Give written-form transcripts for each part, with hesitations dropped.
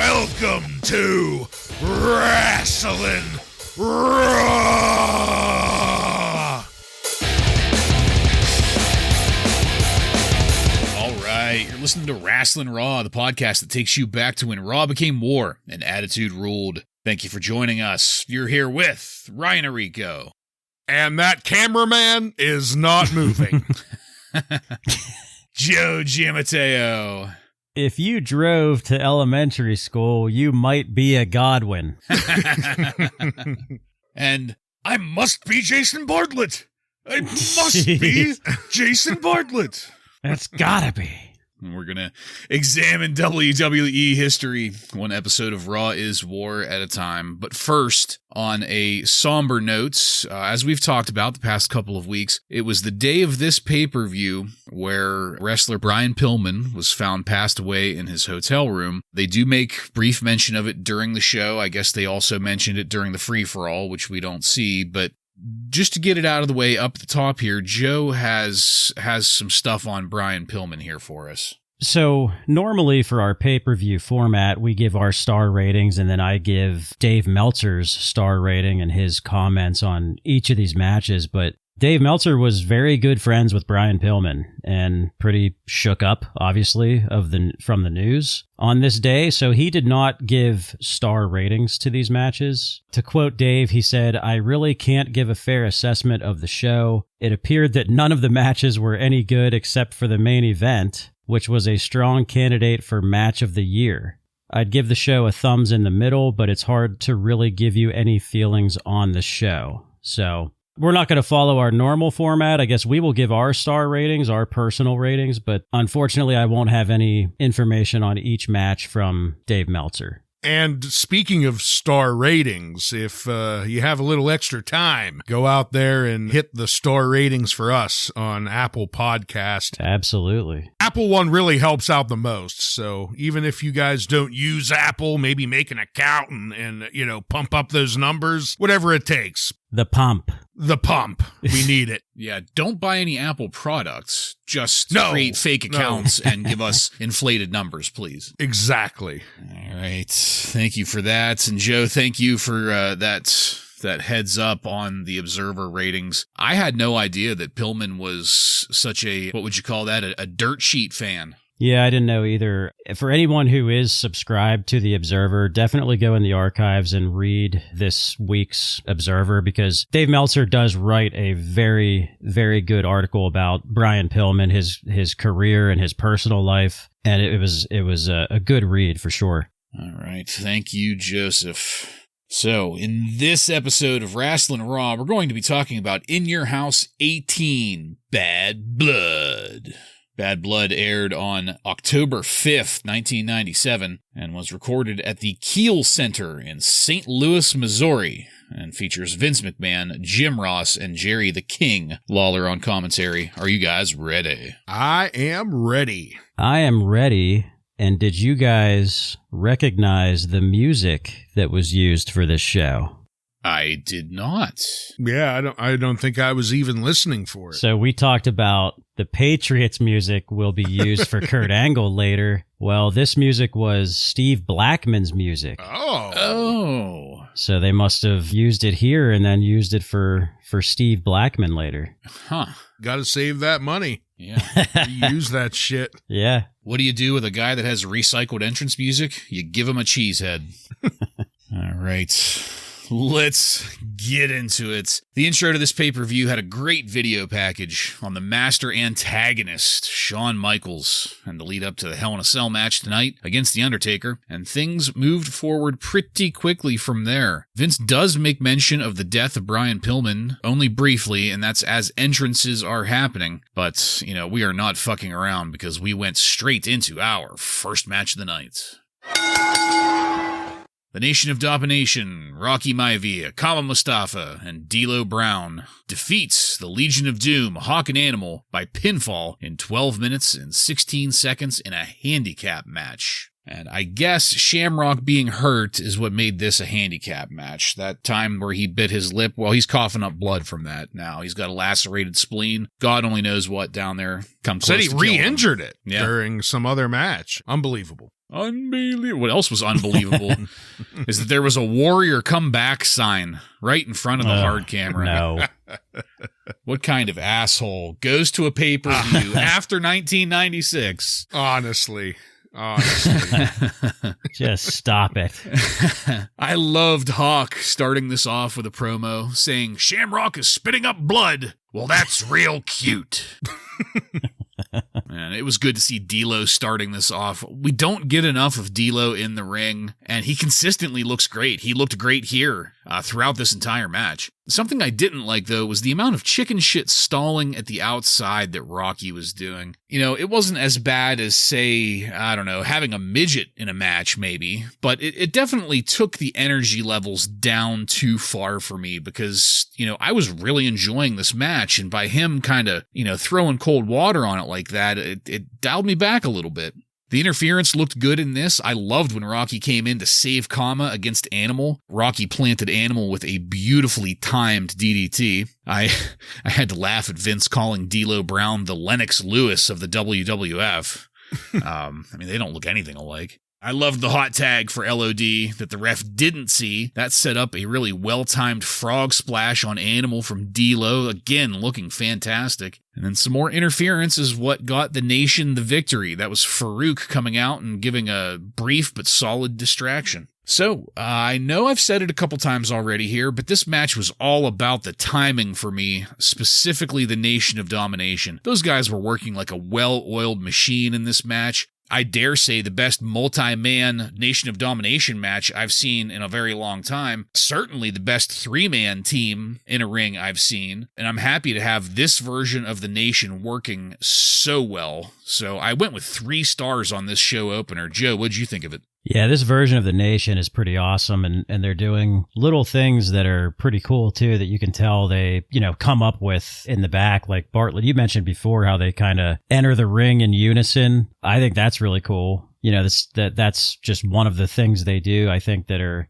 Welcome to Wrasslin Raw! All right, you're listening to Wrasslin Raw, the podcast that takes you back to when Raw became war and Attitude ruled. Thank you for joining us. You're here with Ryan Arico. And that cameraman is not moving. Joe Giammatteo. If you drove to elementary school, you might be a Godwin. And I must be Jason Bartlett. I must be Jason Bartlett. That's gotta be. And we're going to examine WWE history. One episode of Raw is War at a time. But first, on a somber note, as we've talked about the past couple of weeks, it was the day of this pay-per-view where wrestler Brian Pillman was found passed away in his hotel room. They do make brief mention of it during the show. I guess they also mentioned it during the free-for-all, which we don't see, but just to get it out of the way up the top here, Joe has some stuff on Brian Pillman here for us. So normally for our pay-per-view format, we give our star ratings, and then I give Dave Meltzer's star rating and his comments on each of these matches. But Dave Meltzer was very good friends with Brian Pillman and pretty shook up, obviously, from the news on this day. So he did not give star ratings to these matches. To quote Dave, he said, "I really can't give a fair assessment of the show. It appeared that none of the matches were any good except for the main event, which was a strong candidate for match of the year. I'd give the show a thumbs in the middle, but it's hard to really give you any feelings on the show." So we're not going to follow our normal format. I guess we will give our star ratings, our personal ratings, but unfortunately I won't have any information on each match from Dave Meltzer. And speaking of star ratings, if you have a little extra time, go out there and hit the star ratings for us on Apple Podcast. Absolutely. Apple one really helps out the most. So even if you guys don't use Apple, maybe make an account and pump up those numbers, whatever it takes. The pump. We need it. Yeah, don't buy any Apple products. Just create fake accounts and give us inflated numbers, please. Exactly. All right. Thank you for that. And Joe, thank you for that heads up on the Observer ratings. I had no idea that Pillman was such a, what would you call that, a dirt sheet fan. Yeah, I didn't know either. For anyone who is subscribed to the Observer, definitely go in the archives and read this week's Observer, because Dave Meltzer does write a very, very good article about Brian Pillman, his career and his personal life, and it was a good read for sure. All right. Thank you, Joseph. So, in this episode of Wrasslin Raw, we're going to be talking about In Your House 18, Bad Blood. Bad Blood aired on October 5th, 1997, and was recorded at the Kiel Center in St. Louis, Missouri, and features Vince McMahon, Jim Ross, and Jerry the King Lawler on commentary. Are you guys ready? I am ready. I am ready. And did you guys recognize the music that was used for this show? I did not. Yeah, I don't think I was even listening for it. So we talked about the Patriots music will be used for Kurt Angle later. Well, this music was Steve Blackman's music. Oh. So they must have used it here and then used it for Steve Blackman later. Huh. Got to save that money. Yeah. Use that shit. Yeah. What do you do with a guy that has recycled entrance music? You give him a cheese head. All right. Let's get into it. The intro to this pay-per-view had a great video package on the master antagonist, Shawn Michaels, and the lead up to the Hell in a Cell match tonight against The Undertaker, and things moved forward pretty quickly from there. Vince does make mention of the death of Brian Pillman, only briefly, and that's as entrances are happening, but, we are not fucking around because we went straight into our first match of the night. The Nation of Domination, Rocky Maivia, Kama Mustafa, and D'Lo Brown defeats the Legion of Doom, Hawk and Animal, by pinfall in 12 minutes and 16 seconds in a handicap match. And I guess Shamrock being hurt is what made this a handicap match. That time where he bit his lip, well, he's coughing up blood from that now. He's got a lacerated spleen. God only knows what down there. Said he re-injured it during some other match. Unbelievable. What else was unbelievable is that there was a Warrior comeback sign right in front of the hard camera. No. What kind of asshole goes to a pay-per-view after 1996? Honestly. Just stop it. I loved Hawk starting this off with a promo saying, Shamrock is spitting up blood. Well, that's real cute. And it was good to see D'Lo starting this off. We don't get enough of D'Lo in the ring, and he consistently looks great. He looked great here throughout this entire match. Something I didn't like, though, was the amount of chicken shit stalling at the outside that Rocky was doing. You know, it wasn't as bad as, say, I don't know, having a midget in a match, maybe, but it definitely took the energy levels down too far for me because, you know, I was really enjoying this match, and by him kind of, you know, throwing cold water on it like that, it dialed me back a little bit. The interference looked good in this. I loved when Rocky came in to save Kama against Animal. Rocky planted Animal with a beautifully timed DDT. I had to laugh at Vince calling D'Lo Brown the Lennox Lewis of the WWF. I mean, they don't look anything alike. I loved the hot tag for LOD that the ref didn't see. That set up a really well-timed frog splash on Animal from D'Lo, again looking fantastic. And then some more interference is what got the Nation the victory. That was Farouk coming out and giving a brief but solid distraction. So, I know I've said it a couple times already here, but this match was all about the timing for me, specifically the Nation of Domination. Those guys were working like a well-oiled machine in this match. I dare say the best multi-man Nation of Domination match I've seen in a very long time. Certainly the best three-man team in a ring I've seen. And I'm happy to have this version of the Nation working so well. So I went with 3 stars on this show opener. Joe, what'd you think of it? Yeah, this version of the Nation is pretty awesome, and they're doing little things that are pretty cool, too, that you can tell they, you know, come up with in the back. Like Bartlett, you mentioned before how they kind of enter the ring in unison. I think that's really cool. You know, that's just one of the things they do, I think,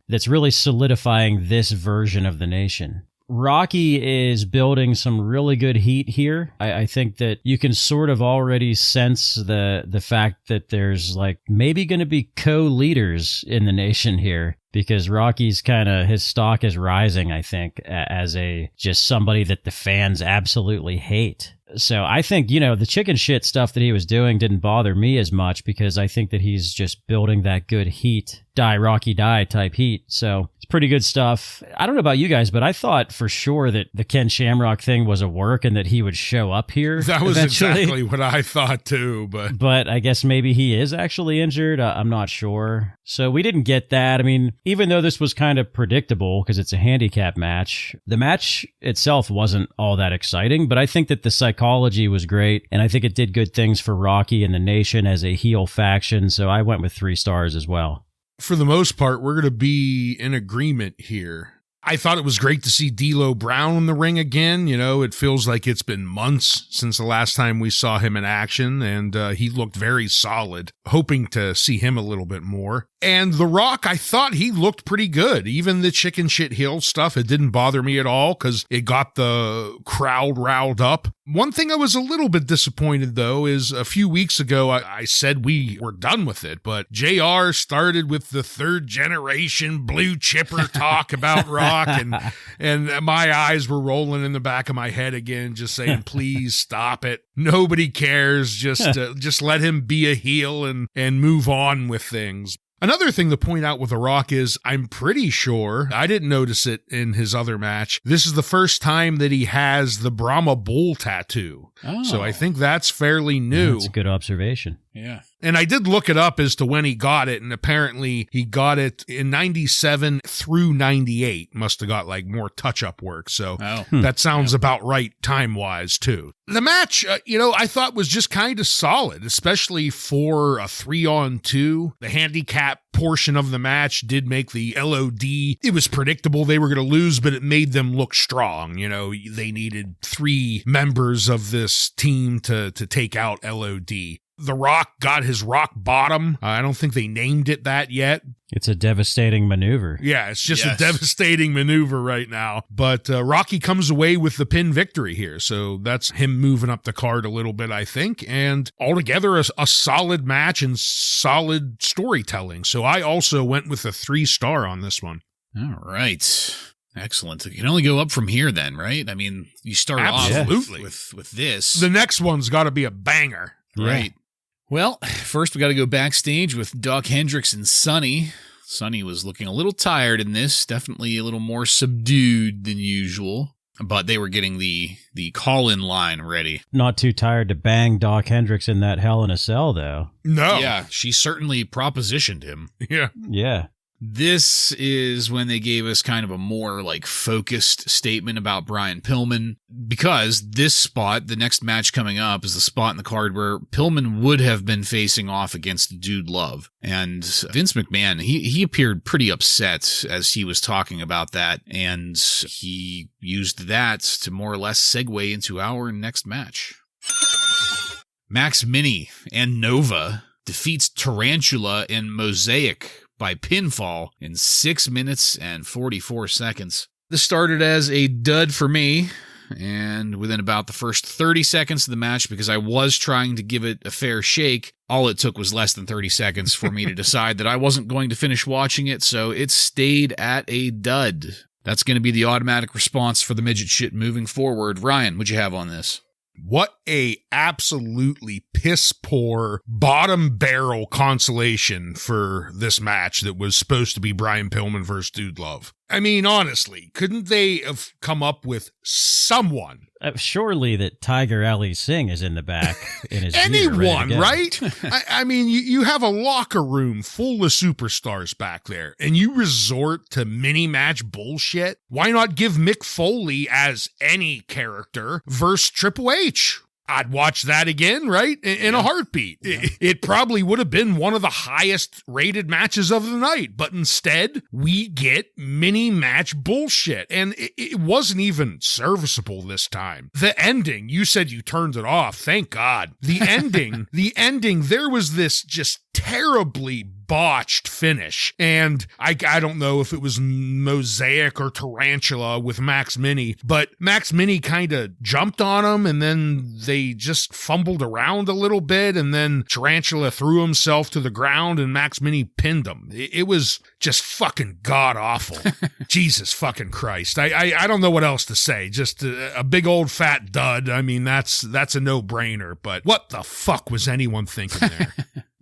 that's really solidifying this version of the Nation. Rocky is building some really good heat here. I think that you can sort of already sense the fact that there's like maybe going to be co-leaders in the Nation here because Rocky's his stock is rising, I think, as just somebody that the fans absolutely hate. So I think, you know, the chicken shit stuff that he was doing didn't bother me as much because I think that he's just building that good heat, die Rocky die type heat. So it's pretty good stuff. I don't know about you guys, but I thought for sure that the Ken Shamrock thing was a work and that he would show up here. That was eventually. Exactly what I thought too. But I guess maybe he is actually injured. I'm not sure. So we didn't get that. I mean, even though this was kind of predictable because it's a handicap match, the match itself wasn't all that exciting, but I think that the psychology was great, and I think it did good things for Rocky and the Nation as a heel faction, so I went with 3 stars as well. For the most part, we're going to be in agreement here. I thought it was great to see D'Lo Brown in the ring again. You know, it feels like it's been months since the last time we saw him in action, and he looked very solid. Hoping to see him a little bit more. And The Rock, I thought he looked pretty good. Even the chicken shit heel stuff, it didn't bother me at all because it got the crowd riled up. One thing I was a little bit disappointed, though, is a few weeks ago, I said we were done with it, but JR started with the 3rd generation blue chipper talk about Rock, and my eyes were rolling in the back of my head again, just saying, please stop it. Nobody cares. Just let him be a heel and move on with things. Another thing to point out with The Rock is I'm pretty sure, I didn't notice it in his other match, this is the first time that he has the Brahma Bull tattoo. Oh. So I think that's fairly new. That's a good observation. Yeah. And I did look it up as to when he got it, and apparently he got it in 97 through 98. Must have got like more touch-up work, so that sounds about right time-wise, too. The match, I thought was just kind of solid, especially for a 3-on-2. The handicap portion of the match did make the LOD. It was predictable they were going to lose, but it made them look strong. You know, they needed 3 members of this team to take out LOD. The Rock got his rock bottom. I don't think they named it that yet. It's a devastating maneuver. Yeah, it's just a devastating maneuver right now. But Rocky comes away with the pin victory here. So that's him moving up the card a little bit, I think. And altogether, a solid match and solid storytelling. So I also went with a 3-star on this one. All right. Excellent. You can only go up from here then, right? I mean, you start off with this. The next one's got to be a banger. Right. Yeah. Well, first we got to go backstage with Doc Hendricks and Sonny. Sonny was looking a little tired in this, definitely a little more subdued than usual, but they were getting the call-in line ready. Not too tired to bang Doc Hendricks in that Hell in a Cell, though. No. Yeah, she certainly propositioned him. Yeah. Yeah. This is when they gave us kind of a more focused statement about Brian Pillman, because this spot, the next match coming up, is the spot in the card where Pillman would have been facing off against Dude Love. And Vince McMahon, he appeared pretty upset as he was talking about that, and he used that to more or less segue into our next match. Max Mini and Nova defeats Tarantula and Mosaic by pinfall in 6 minutes and 44 seconds. This started as a dud for me, and within about the first 30 seconds of the match, because I was trying to give it a fair shake, all it took was less than 30 seconds for me to decide that I wasn't going to finish watching it, so it stayed at a dud. That's going to be the automatic response for the midget shit moving forward. Ryan, what'd you have on this? What a absolutely piss poor bottom barrel consolation for this match that was supposed to be Brian Pillman versus Dude Love. I mean, honestly, couldn't they have come up with someone? Surely that Tiger Ali Singh is in the back. In his Anyone, right? I mean, you have a locker room full of superstars back there, and you resort to mini-match bullshit? Why not give Mick Foley as any character versus Triple H? I'd watch that again, right? In a heartbeat. Yeah. It probably would have been one of the highest rated matches of the night, but instead we get mini match bullshit. And it wasn't even serviceable this time. The ending, you said you turned it off. Thank God. The ending, there was this just terribly botched finish. And I don't know if it was Mosaic or Tarantula with Max Mini, but Max Mini kind of jumped on him, and then they just fumbled around a little bit, and then Tarantula threw himself to the ground and Max Mini pinned him. It was just fucking god-awful. Jesus fucking Christ. I don't know what else to say. Just a big old fat dud. I mean, that's a no-brainer, but what the fuck was anyone thinking there?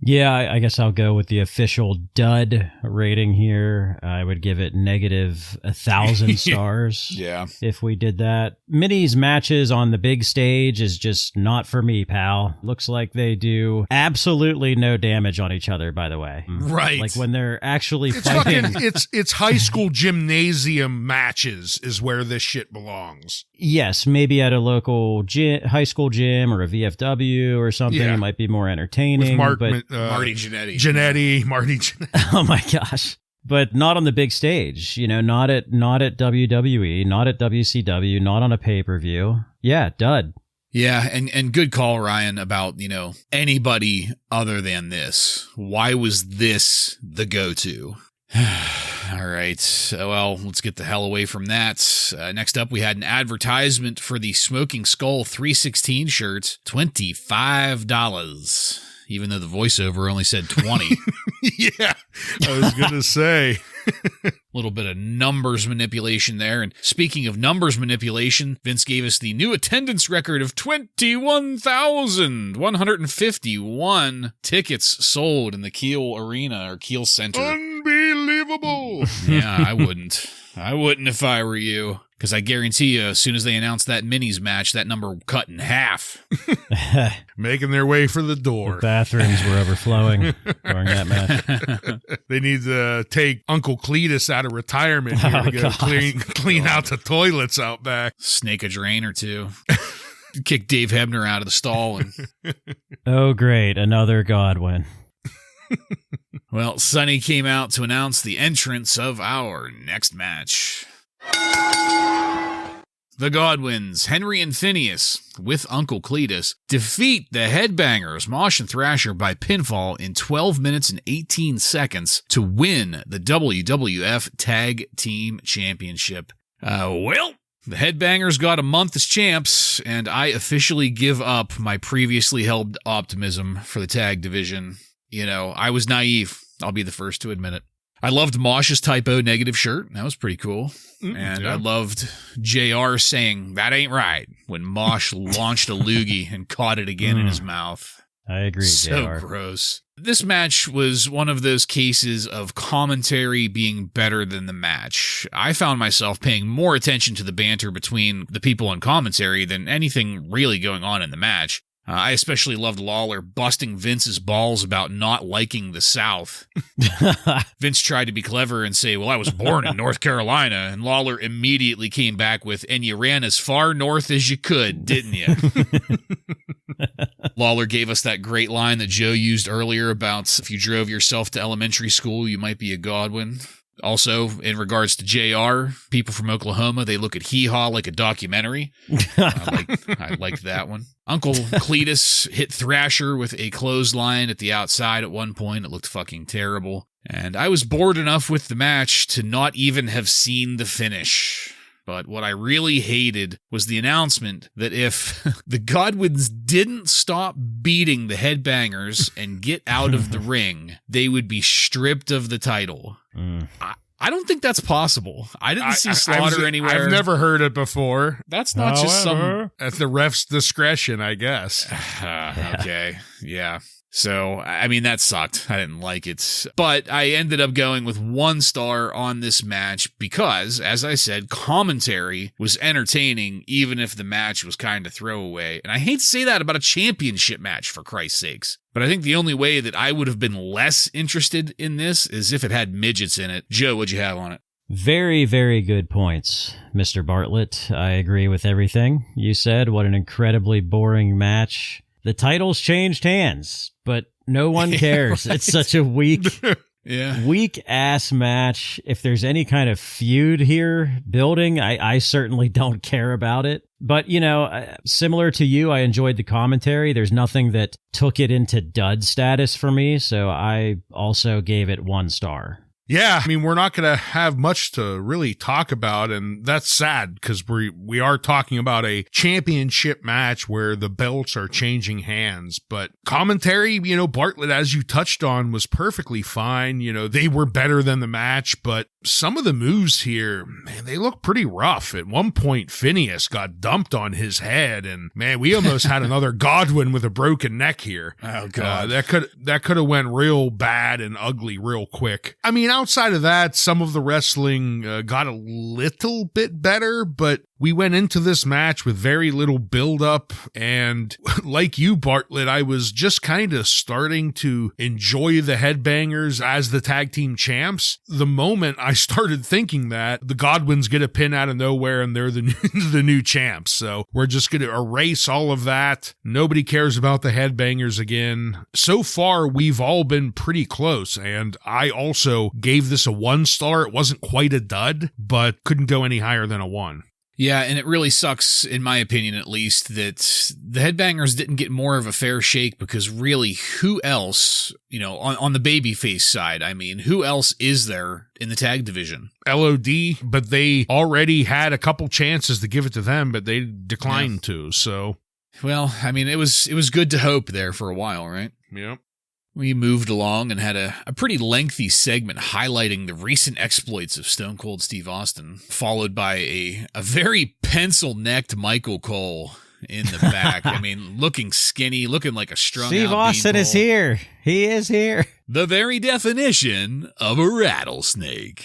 Yeah, I guess I'll go with the official dud rating here. I would give it negative 1,000 stars. Yeah. If we did that. Minnie's matches on the big stage is just not for me, pal. Looks like they do absolutely no damage on each other, by the way. Right. Like when they're actually fighting. It's high school gymnasium matches is where this shit belongs. Yes, maybe at a local high school gym or a VFW or something. Yeah. It might be more entertaining. Marty Jannetty. Marty Jannetty. Oh my gosh. But not on the big stage, not at WWE, not at WCW, not on a pay-per-view. Yeah, dud. Yeah, and good call, Ryan, about, anybody other than this. Why was this the go-to? All right. Well, let's get the hell away from that. Next up, we had an advertisement for the Smoking Skull 316 shirts. $25. Even though the voiceover only said 20. Yeah, I was going to say. A little bit of numbers manipulation there. And speaking of numbers manipulation, Vince gave us the new attendance record of 21,151 tickets sold in the Kiel Arena or Kiel Center. Unbelievable. Yeah, I wouldn't if I were you. Because I guarantee you, as soon as they announced that minis match, that number cut in half. Making their way for the door. The bathrooms were overflowing during that match. They need to take Uncle Cletus out of retirement here to go clean out the toilets out back. Snake a drain or two. Kick Dave Hebner out of the stall. Oh, great. Another Godwin. Well, Sonny came out to announce the entrance of our next match. The Godwinns, Henry and Phineas, with Uncle Cletus, defeat the Headbangers, Mosh and Thrasher, by pinfall in 12 minutes and 18 seconds to win the WWF Tag Team Championship. Well, the Headbangers got a month as champs, and I officially give up my previously held optimism for the tag division. You know, I was naive. I'll be the first to admit it. I loved Mosh's typo negative shirt. That was pretty cool. And I loved JR saying, "That ain't right," when Mosh launched a loogie and caught it again in his mouth. I agree, So JR. gross. This match was one of those cases of commentary being better than the match. I found myself paying more attention to the banter between the people on commentary than anything really going on in the match. I especially loved Lawler busting Vince's balls about not liking the South. Vince tried to be clever and say, "Well, I was born in North Carolina," and Lawler immediately came back with, "And you ran as far north as you could, didn't you?" Lawler gave us that great line that Joe used earlier about if you drove yourself to elementary school, you might be a Godwin. Also, in regards to JR, people from Oklahoma, they look at Hee Haw like a documentary. I liked that one. Uncle Cletus hit Thrasher with a clothesline at the outside at one point. It looked fucking terrible. And I was bored enough with the match to not even have seen the finish. But what I really hated was the announcement that if the Godwinns didn't stop beating the Headbangers and get out of the ring, they would be stripped of the title. I don't think that's possible. I didn't see Slaughter anywhere. I've never heard it before. That's not just some... At the ref's discretion, I guess. Okay, yeah. So, I mean, that sucked. I didn't like it. But I ended up going with 1 star on this match because, as I said, commentary was entertaining even if the match was kind of throwaway. And I hate to say that about a championship match, for Christ's sakes. But I think the only way that I would have been less interested in this is if it had midgets in it. Joe, what'd you have on it? Very, very good points, Mr. Bartlett. I agree with everything you said. What an incredibly boring match. The titles changed hands, but no one cares. It's such a weak-ass match. If there's any kind of feud here building, I certainly don't care about it. But, you know, similar to you, I enjoyed the commentary. There's nothing that took it into dud status for me, so I also gave it 1 star. Yeah, I mean, we're not going to have much to really talk about, and that's sad because we are talking about a championship match where the belts are changing hands. But commentary, you know, Bartlett, as you touched on, was perfectly fine. You know, they were better than the match, but some of the moves here, man, they look pretty rough. At one point, Phineas got dumped on his head, and man, we almost had another Godwin with a broken neck here. Oh God, that could have went real bad and ugly real quick. I mean, outside of that, some of the wrestling got a little bit better, but we went into this match with very little build-up, and like you, Bartlett, I was just kind of starting to enjoy the Headbangers as the tag team champs. The moment I started thinking that, the Godwinns get a pin out of nowhere and they're the new champs. So we're just going to erase all of that. Nobody cares about the Headbangers again. So far, we've all been pretty close, and I also gave this a 1 star. It wasn't quite a dud, but couldn't go any higher than a 1. Yeah, and it really sucks, in my opinion at least, that the Headbangers didn't get more of a fair shake because really, who else, you know, on the babyface side, I mean, who else is there in the tag division? LOD, but they already had a couple chances to give it to them, but they declined to, so. Well, I mean, it was good to hope there for a while, right? Yep. We moved along and had a pretty lengthy segment highlighting the recent exploits of Stone Cold Steve Austin, followed by a very pencil-necked Michael Cole in the back. I mean, looking skinny, looking like a strung-out Steve Austin is here. He is here. The very definition of a rattlesnake.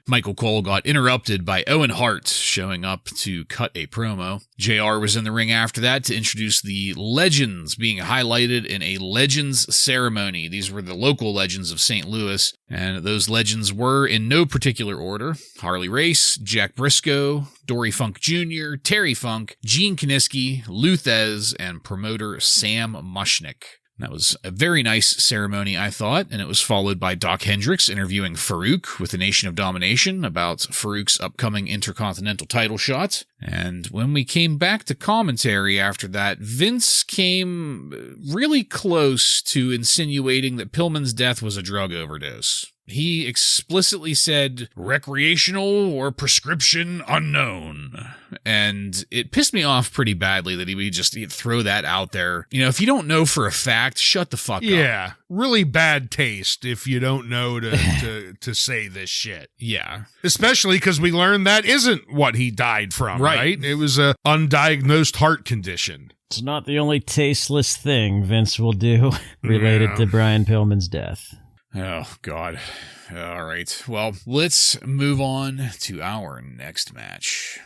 Michael Cole got interrupted by Owen Hart showing up to cut a promo. JR was in the ring after that to introduce the legends being highlighted in a legends ceremony. These were the local legends of St. Louis, and those legends were in no particular order: Harley Race, Jack Briscoe, Dory Funk Jr., Terry Funk, Gene Kiniski, Lou Thez, and promoter Sam Mushnick. That was a very nice ceremony, I thought, and it was followed by Doc Hendricks interviewing Farouk with the Nation of Domination about Farouk's upcoming Intercontinental title shot. And when we came back to commentary after that, Vince came really close to insinuating that Pillman's death was a drug overdose. He explicitly said, recreational or prescription unknown. And it pissed me off pretty badly that he'd throw that out there. You know, if you don't know for a fact, shut the fuck up. Yeah, really bad taste if you don't know to say this shit. Yeah. Especially because we learned that isn't what he died from, right? It was a undiagnosed heart condition. It's not the only tasteless thing Vince will do related to Brian Pillman's death. Oh, God. All right. Well, let's move on to our next match.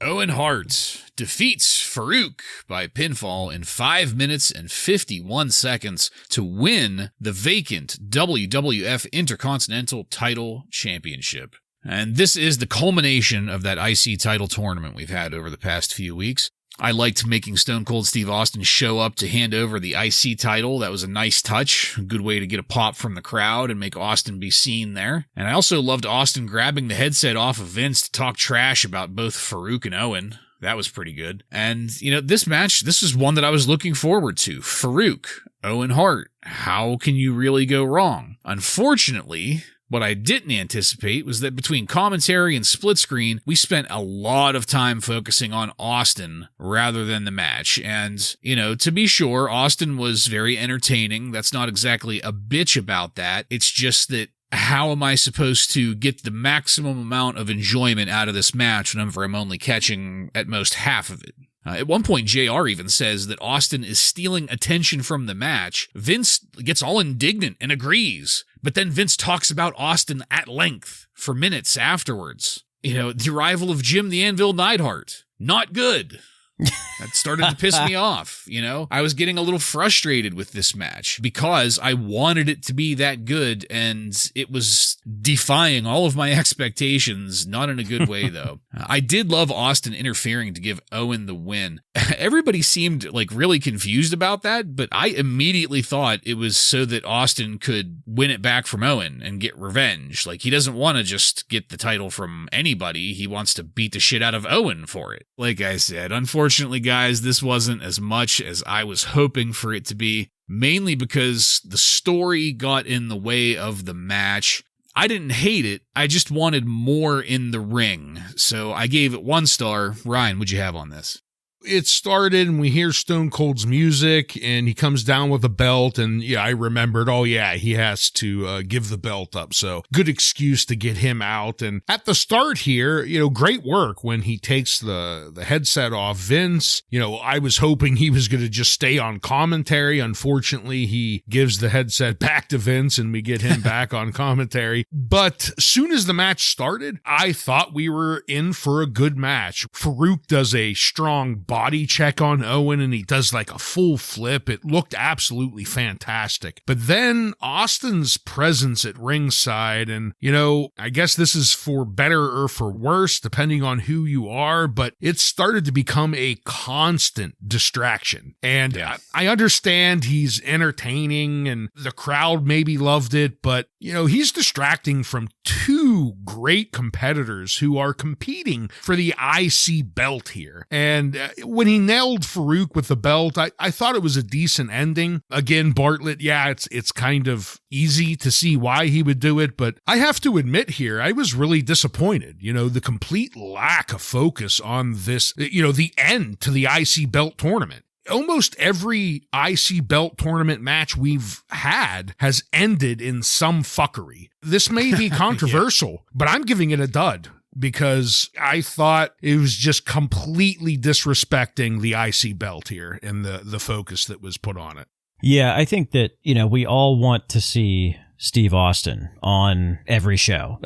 Owen Hart defeats Farouk by pinfall in 5 minutes and 51 seconds to win the vacant WWF Intercontinental Title Championship. And this is the culmination of that IC title tournament we've had over the past few weeks. I liked making Stone Cold Steve Austin show up to hand over the IC title. That was a nice touch, a good way to get a pop from the crowd and make Austin be seen there. And I also loved Austin grabbing the headset off of Vince to talk trash about both Farouk and Owen. That was pretty good. And, you know, this match, this is one that I was looking forward to. Farouk, Owen Hart. How can you really go wrong? Unfortunately, what I didn't anticipate was that between commentary and split screen, we spent a lot of time focusing on Austin rather than the match. And, you know, to be sure, Austin was very entertaining. That's not exactly a bitch about that. It's just that how am I supposed to get the maximum amount of enjoyment out of this match whenever I'm only catching at most half of it? At one point, JR even says that Austin is stealing attention from the match. Vince gets all indignant and agrees, but then Vince talks about Austin at length for minutes afterwards. You know, the arrival of Jim the Anvil Neidhart. Not good. That started to piss me off, you know? I was getting a little frustrated with this match because I wanted it to be that good, and it was defying all of my expectations, not in a good way, though. I did love Austin interfering to give Owen the win. Everybody seemed like really confused about that, but I immediately thought it was so that Austin could win it back from Owen and get revenge. Like, he doesn't want to just get the title from anybody. He wants to beat the shit out of Owen for it. Like I said, unfortunately, guys, this wasn't as much as I was hoping for it to be, mainly because the story got in the way of the match. I didn't hate it. I just wanted more in the ring. So I gave it 1 star. Ryan, what'd you have on this? It started and we hear Stone Cold's music and he comes down with a belt, and I remembered, he has to give the belt up. So good excuse to get him out. And at the start here, great work when he takes the headset off Vince. I was hoping he was going to just stay on commentary. Unfortunately, he gives the headset back to Vince and we get him back on commentary. But soon as the match started, I thought we were in for a good match. Farouk does a strong body check on Owen and he does like a full flip. It looked absolutely fantastic. But then Austin's presence at ringside, and I guess this is for better or for worse depending on who you are, but it started to become a constant distraction. And I understand he's entertaining and the crowd maybe loved it, but he's distracting from 2 great competitors who are competing for the IC belt here. And when he nailed Farouk with the belt, I thought it was a decent ending. Again, Bartlett, it's kind of easy to see why he would do it, but I have to admit here, I was really disappointed. The complete lack of focus on this, the end to the IC belt tournament. Almost every IC belt tournament match we've had has ended in some fuckery. This may be controversial, but I'm giving it a dud, because I thought it was just completely disrespecting the IC belt here and the focus that was put on it. Yeah, I think that, we all want to see Steve Austin on every show.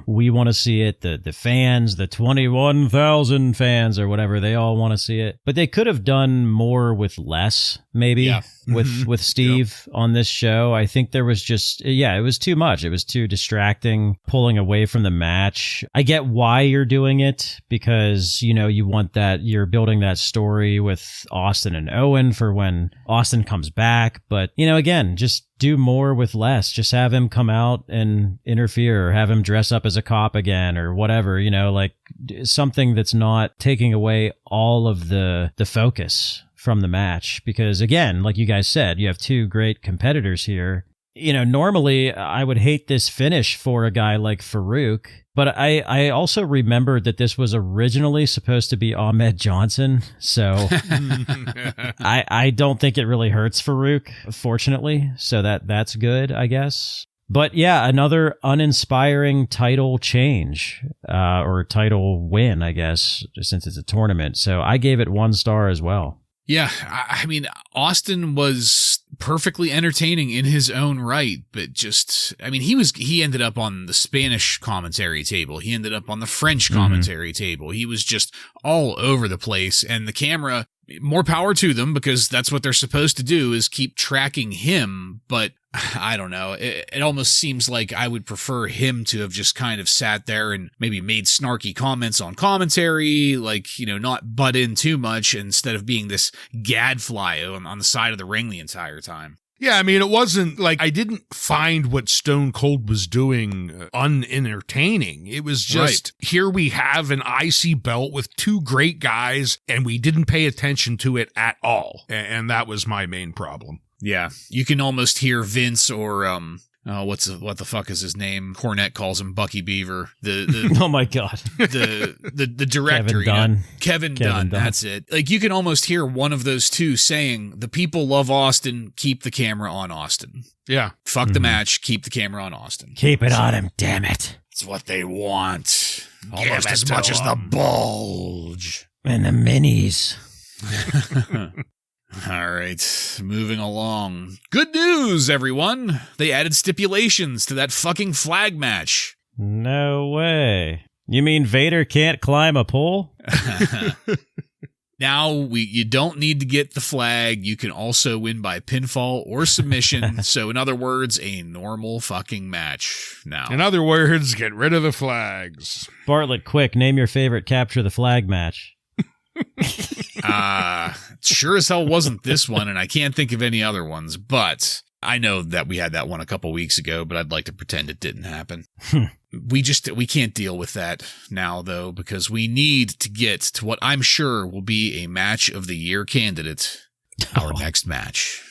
We want to see it. The fans, the 21,000 fans or whatever, they all want to see it. But they could have done more with less, maybe. with Steve on this show. I think there was just, it was too much. It was too distracting, pulling away from the match. I get why you're doing it, because, you want that, you're building that story with Austin and Owen for when Austin comes back. But, again, just do more with less. Just have him come out and interfere, or have him dress up as a cop again, or whatever, like something that's not taking away all of the focus from the match. Because again, like you guys said, you have two great competitors here. Normally I would hate this finish for a guy like Farouk, but I also remembered that this was originally supposed to be Ahmed Johnson. So I don't think it really hurts Farouk, fortunately. So that's good, I guess. But yeah, another uninspiring title change, or title win, I guess, since it's a tournament. So I gave it 1 star as well. Yeah, I mean, Austin was perfectly entertaining in his own right, but he ended up on the Spanish commentary table. He ended up on the French commentary table. He was just all over the place, and the camera, more power to them, because that's what they're supposed to do, is keep tracking him. But I don't know. It almost seems like I would prefer him to have just kind of sat there and maybe made snarky comments on commentary, like, not butt in too much, instead of being this gadfly on the side of the ring the entire time. Yeah, I mean, it wasn't like I didn't find what Stone Cold was doing unentertaining. It was just, Here we have an IC belt with two great guys, and we didn't pay attention to it at all. And that was my main problem. Yeah, you can almost hear Vince or what the fuck is his name? Cornette calls him Bucky Beaver. Oh my god, the director, Kevin Dunn. That's it. Like, you can almost hear one of those two saying, "The people love Austin. Keep the camera on Austin." Yeah, fuck the match. Keep the camera on Austin. Keep it on him. Damn it. It's what they want. Almost as much as the bulge and the minis. All right, moving along. Good news, everyone. They added stipulations to that fucking flag match. No way. You mean Vader can't climb a pole? Now, you don't need to get the flag. You can also win by pinfall or submission. So, in other words, a normal fucking match now. In other words, get rid of the flags. Bartlett, quick, name your favorite capture the flag match. Sure as hell wasn't this one, and I can't think of any other ones, but I know that we had that one a couple weeks ago, but I'd like to pretend it didn't happen. We can't deal with that now, though, because we need to get to what I'm sure will be a match of the year candidate, our next match.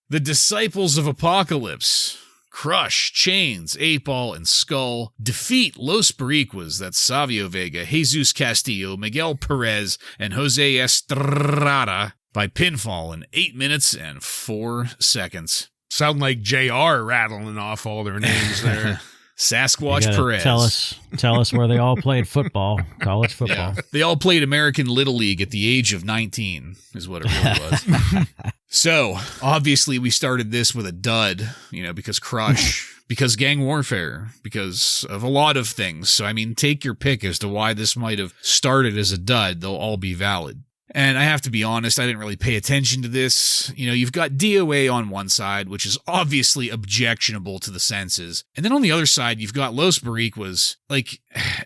The Disciples of Apocalypse. Crush, Chains, 8-Ball, and Skull defeat Los Boricuas, that's Savio Vega, Jesus Castillo, Miguel Perez, and Jose Estrada by pinfall in 8 minutes and 4 seconds. Sound like JR rattling off all their names there. Sasquatch Perez. Tell us where they all played football, college football. Yeah. They all played American Little League at the age of 19, is what it really was. So, obviously, we started this with a dud, because Crush, because gang warfare, because of a lot of things. So, I mean, take your pick as to why this might have started as a dud. They'll all be valid. And I have to be honest, I didn't really pay attention to this. You've got DOA on one side, which is obviously objectionable to the senses. And then on the other side, you've got Los Boricuas.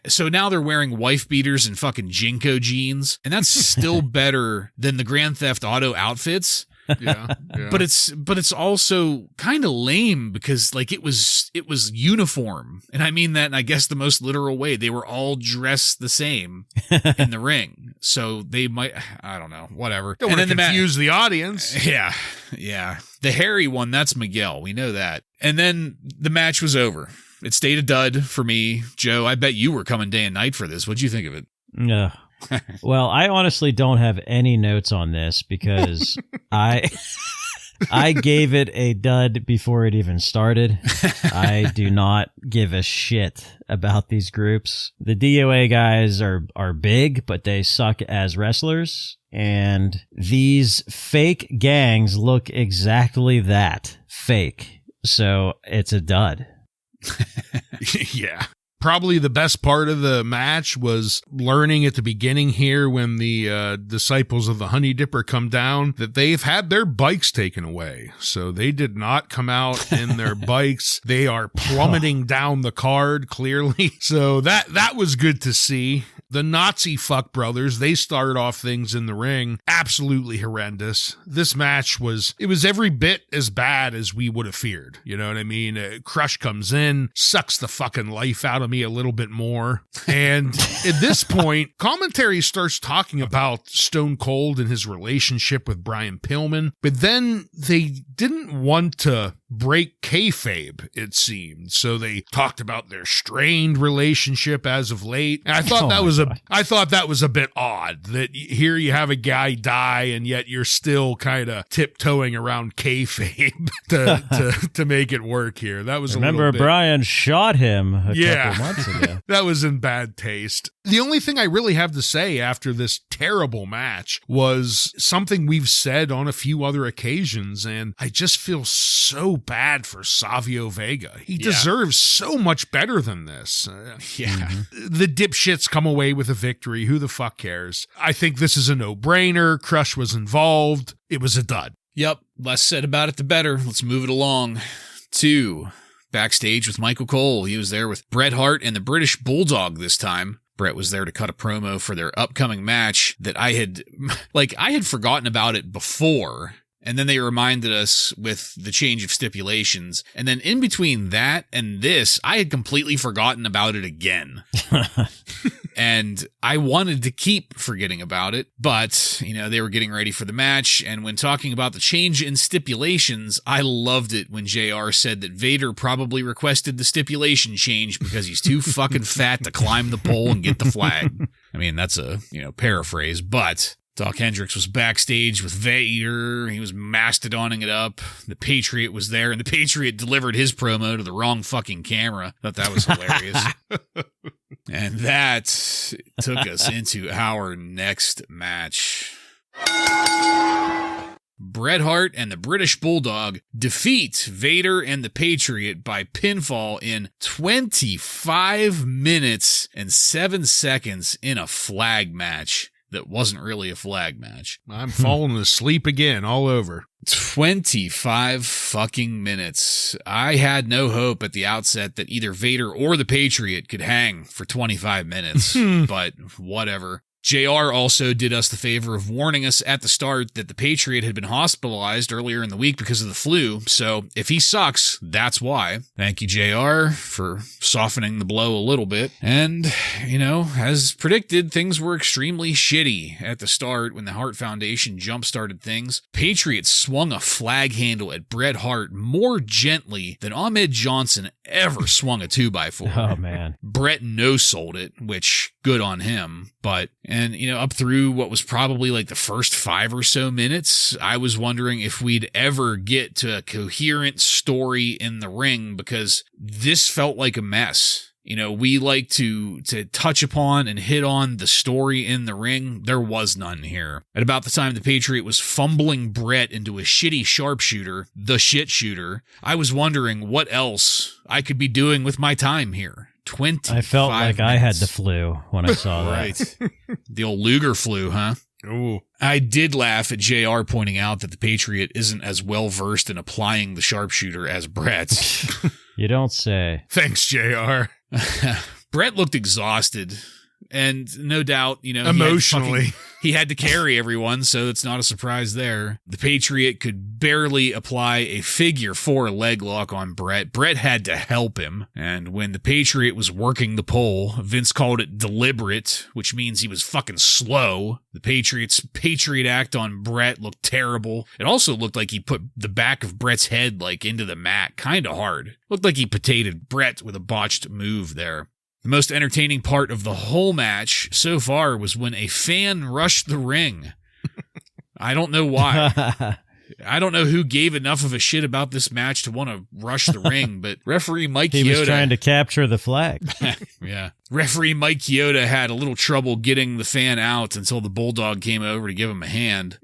So now they're wearing wife beaters and fucking Jinko jeans. And that's still better than the Grand Theft Auto outfits. Yeah. But it's also kind of lame because it was uniform. And I mean that in, I guess, the most literal way. They were all dressed the same in the ring. So they might, I don't know, whatever. Don't want to confuse the audience. Yeah. The hairy one, that's Miguel. We know that. And then the match was over. It stayed a dud for me. Joe, I bet you were coming day and night for this. What'd you think of it? No. Well, I honestly don't have any notes on this because I gave it a dud before it even started. I do not give a shit about these groups. The DOA guys are big, but they suck as wrestlers. And these fake gangs look exactly that, fake. So it's a dud. Yeah. Probably the best part of the match was learning at the beginning here when the disciples of the Honey Dipper come down that they've had their bikes taken away. So they did not come out in their bikes. They are plummeting down the card, clearly. So that was good to see. The Nazi fuck brothers, they started off things in the ring absolutely horrendous. This match was every bit as bad as we would have feared. You know what I mean? Crush comes in, sucks the fucking life out of me a little bit more. And at this point, commentary starts talking about Stone Cold and his relationship with Brian Pillman, but then they didn't want to break kayfabe, it seemed. So they talked about their strained relationship as of late. And I thought that was a bit odd that here you have a guy die and yet you're still kind of tiptoeing around kayfabe to make it work here. That was Remember, a little bit. Brian shot him a couple months ago. That was in bad taste. The only thing I really have to say after this terrible match was something we've said on a few other occasions, and I just feel so bad for Savio Vega. He deserves so much better than this. The dipshits come away with a victory. Who the fuck cares? I think this is a no-brainer. Crush was involved. It was a dud. Yep. Less said about it, the better. Let's move it along to backstage with Michael Cole. He was there with Bret Hart and the British Bulldog this time. Bret was there to cut a promo for their upcoming match that I had forgotten about it before. And then they reminded us with the change of stipulations. And then in between that and this, I had completely forgotten about it again. And I wanted to keep forgetting about it, but, they were getting ready for the match. And when talking about the change in stipulations, I loved it when JR said that Vader probably requested the stipulation change because he's too fucking fat to climb the pole and get the flag. I mean, that's a, paraphrase, but Doc Hendricks was backstage with Vader. He was mastodoning it up. The Patriot was there, and the Patriot delivered his promo to the wrong fucking camera. Thought that was hilarious. And that took us into our next match. Bret Hart and the British Bulldog defeat Vader and the Patriot by pinfall in 25 minutes and 7 seconds in a flag match. That wasn't really a flag match. I'm falling asleep again all over. 25 fucking minutes. I had no hope at the outset that either Vader or the Patriot could hang for 25 minutes, but whatever. JR also did us the favor of warning us at the start that the Patriot had been hospitalized earlier in the week because of the flu, so if he sucks, that's why. Thank you, JR, for softening the blow a little bit. And, as predicted, things were extremely shitty at the start when the Hart Foundation jump-started things. Patriot swung a flag handle at Bret Hart more gently than Ahmed Johnson ever swung a 2x4. Oh, man. Bret no-sold it, which, good on him, but... And, up through what was probably like the first 5 or so minutes, I was wondering if we'd ever get to a coherent story in the ring because this felt like a mess. We like to touch upon and hit on the story in the ring. There was none here. At about the time the Patriot was fumbling Bret into a shitty sharpshooter, the shit shooter, I was wondering what else I could be doing with my time here. 25 I felt like minutes. I had the flu when I saw that. Right. The old Luger flu, huh? Ooh. I did laugh at JR pointing out that the Patriot isn't as well versed in applying the sharpshooter as Bret. You don't say. Thanks, JR. Bret looked exhausted. And no doubt, emotionally, he had to carry everyone, so it's not a surprise there. The Patriot could barely apply a figure 4 leg lock on Bret. Bret had to help him. And when the Patriot was working the pole, Vince called it deliberate, which means he was fucking slow. The Patriot's Patriot act on Bret looked terrible. It also looked like he put the back of Bret's head into the mat, kind of hard. Looked like he potatoed Bret with a botched move there. The most entertaining part of the whole match so far was when a fan rushed the ring. I don't know why. I don't know who gave enough of a shit about this match to want to rush the ring, but referee Mike Chioda... He was trying to capture the flag. Yeah. Referee Mike Chioda had a little trouble getting the fan out until the Bulldog came over to give him a hand.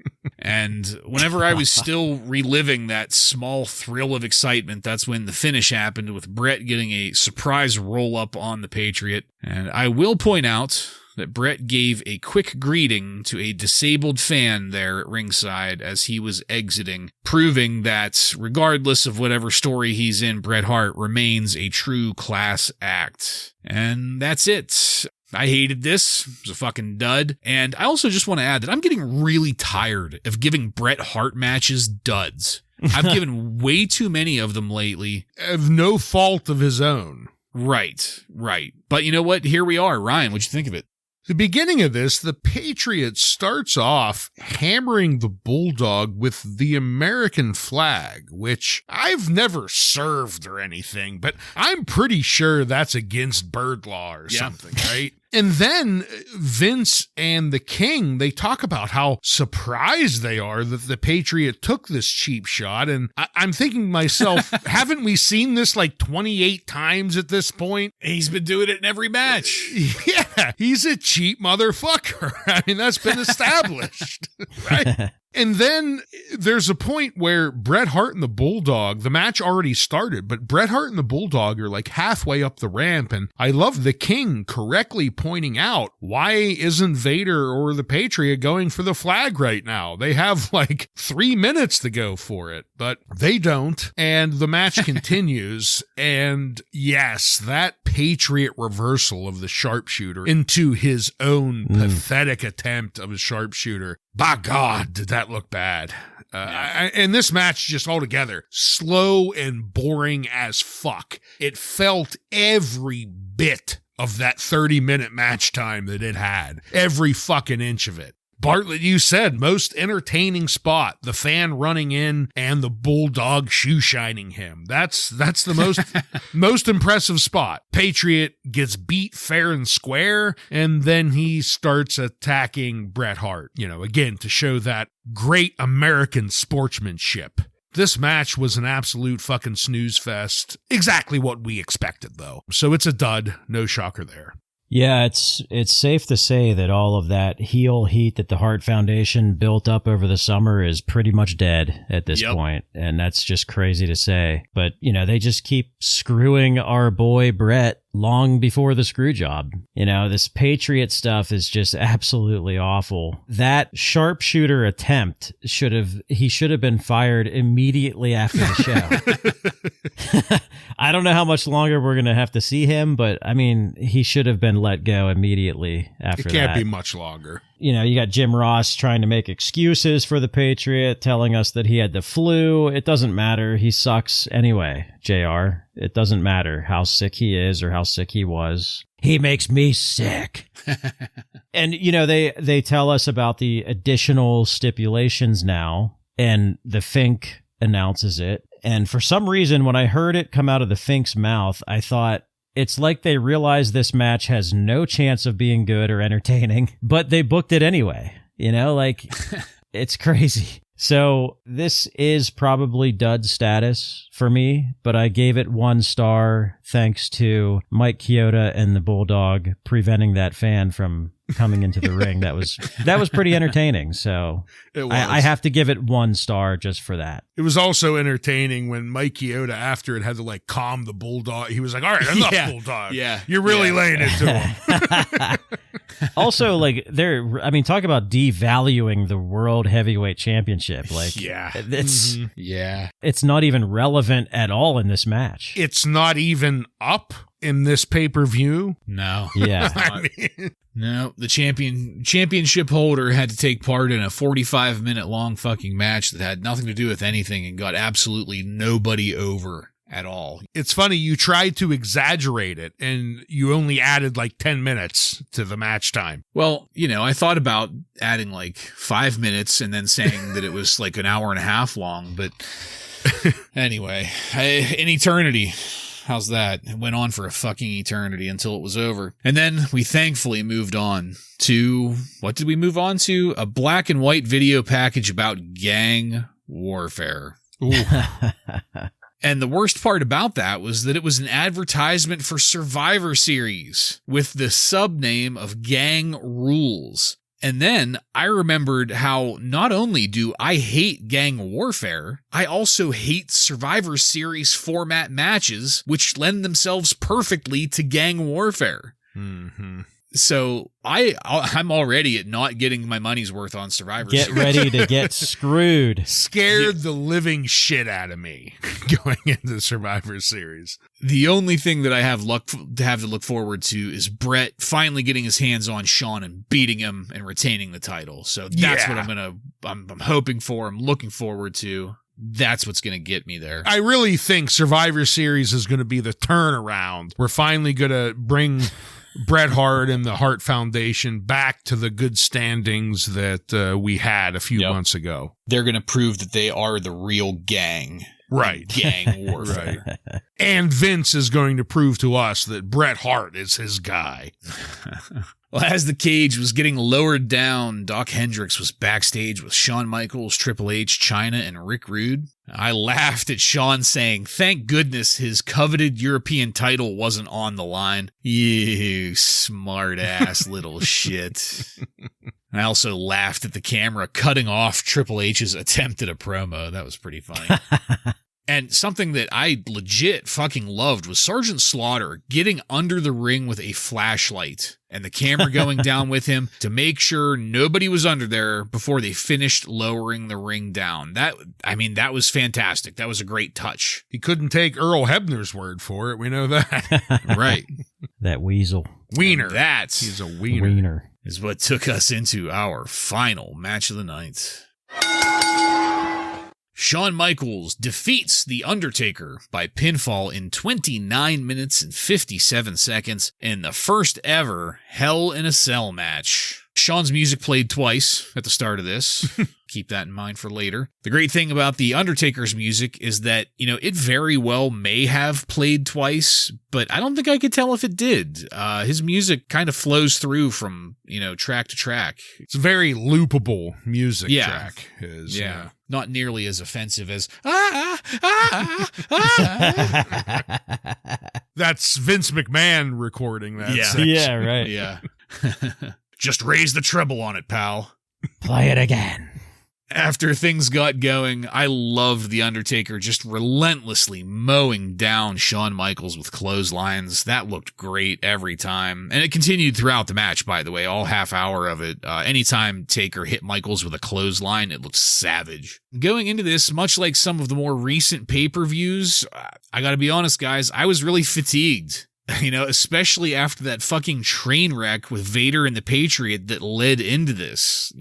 And whenever I was still reliving that small thrill of excitement, that's when the finish happened with Bret getting a surprise roll-up on the Patriot. And I will point out that Bret gave a quick greeting to a disabled fan there at ringside as he was exiting, proving that regardless of whatever story he's in, Bret Hart remains a true class act. And that's it. I hated this. It was a fucking dud. And I also just want to add that I'm getting really tired of giving Bret Hart matches duds. I've given way too many of them lately. Of no fault of his own. Right. But you know what? Here we are. Ryan, what'd you think of it? The beginning of this, the Patriot starts off hammering the Bulldog with the American flag, which I've never served or anything, but I'm pretty sure that's against bird law or something, right? And then Vince and the King, they talk about how surprised they are that the Patriot took this cheap shot. And I'm thinking to myself, haven't we seen this like 28 times at this point? He's been doing it in every match. Yeah, he's a cheap motherfucker. I mean, that's been established, right? And then there's a point where Bret Hart and the Bulldog, the match already started, but Bret Hart and the Bulldog are like halfway up the ramp. And I love the King correctly pointing out, why isn't Vader or the Patriot going for the flag right now? They have like 3 minutes to go for it, but they don't. And the match continues. And yes, that Patriot reversal of the sharpshooter into his own pathetic attempt of a sharpshooter. By God, did that look bad. And this match just altogether, slow and boring as fuck. It felt every bit of that 30-minute match time that it had. Every fucking inch of it. Bartlett, you said, most entertaining spot, the fan running in and the Bulldog shoe shining him. That's the most impressive spot. Patriot gets beat fair and square, and then he starts attacking Bret Hart, again, to show that great American sportsmanship. This match was an absolute fucking snooze fest. Exactly what we expected, though. So it's a dud. No shocker there. Yeah, it's safe to say that all of that heel heat that the Hart Foundation built up over the summer is pretty much dead at this point, and that's just crazy to say. But, they just keep screwing our boy Bret long before the screw job. This Patriot stuff is just absolutely awful. That sharpshooter attempt should have been fired immediately after the show. I don't know how much longer we're going to have to see him, but I mean, he should have been let go immediately after that. It can't be much longer. You got Jim Ross trying to make excuses for the Patriot, telling us that he had the flu. It doesn't matter. He sucks anyway, JR. It doesn't matter how sick he is or how sick he was. He makes me sick. And, they tell us about the additional stipulations now, and the Fink announces it. And for some reason, when I heard it come out of the Fink's mouth, I thought, it's like they realize this match has no chance of being good or entertaining, but they booked it anyway. It's crazy. So this is probably dud status for me, but I gave it 1 star thanks to Mike Chioda and the Bulldog preventing that fan from coming into the ring. That was pretty entertaining. So I have to give it 1 star just for that. It was also entertaining when Mike Chioda, after it, had to calm the Bulldog. He was like, all right, enough, Bulldog. Yeah. You're really laying it to him. Also, talk about devaluing the World Heavyweight Championship. It's not even relevant at all in this match. It's not even up in this pay-per-view. No. Yeah. No, the championship holder had to take part in a 45-minute long fucking match that had nothing to do with anything and got absolutely nobody over at all. It's funny, you tried to exaggerate it and you only added 10 minutes to the match time. Well, I thought about adding 5 minutes and then saying that it was an hour and a half long, but anyway, an eternity. How's that? It went on for a fucking eternity until it was over. And then we thankfully moved on to, what did we move on to? A black and white video package about gang warfare. And the worst part about that was that it was an advertisement for Survivor Series with the sub name of Gang Rules. And then I remembered how not only do I hate gang warfare, I also hate Survivor Series format matches, which lend themselves perfectly to gang warfare. Mm-hmm. So I'm already at not getting my money's worth on Survivor Get Series. ready to get screwed. Scared the living shit out of me going into Survivor Series. The only thing that I have to look forward to is Bret finally getting his hands on Shawn and beating him and retaining the title. So that's what I'm hoping for. I'm looking forward to. That's what's going to get me there. I really think Survivor Series is going to be the turnaround. We're finally going to bring Bret Hart and the Hart Foundation back to the good standings that we had a few months ago. They're going to prove that they are the real gang. Right. Gang warfare. Right. And Vince is going to prove to us that Bret Hart is his guy. Well, as the cage was getting lowered down, Doc Hendricks was backstage with Shawn Michaels, Triple H, Chyna, and Rick Rude. I laughed at Shawn saying, "Thank goodness his coveted European title wasn't on the line. You smart-ass little shit." I also laughed at the camera cutting off Triple H's attempt at a promo. That was pretty funny. And something that I legit fucking loved was Sergeant Slaughter getting under the ring with a flashlight and the camera going down with him to make sure nobody was under there before they finished lowering the ring down. That was fantastic. That was a great touch. He couldn't take Earl Hebner's word for it. We know that. Right. That weasel. Wiener. He's a wiener. Wiener. Is what took us into our final match of the night. Shawn Michaels defeats The Undertaker by pinfall in 29 minutes and 57 seconds in the first ever Hell in a Cell match. Shawn's music played twice at the start of this. Keep that in mind for later. The great thing about The Undertaker's music is that, it very well may have played twice, but I don't think I could tell if it did. His music kind of flows through from, track to track. It's a very loopable music track. Not nearly as offensive as, That's Vince McMahon recording that section. Yeah, right. Yeah. Just raise the treble on it, pal. Play it again. After things got going, I loved The Undertaker just relentlessly mowing down Shawn Michaels with clotheslines. That looked great every time. And it continued throughout the match, by the way, all half hour of it. Anytime Taker hit Michaels with a clothesline, it looked savage. Going into this, much like some of the more recent pay-per-views, I gotta be honest, guys, I was really fatigued. Especially after that fucking train wreck with Vader and the Patriot that led into this,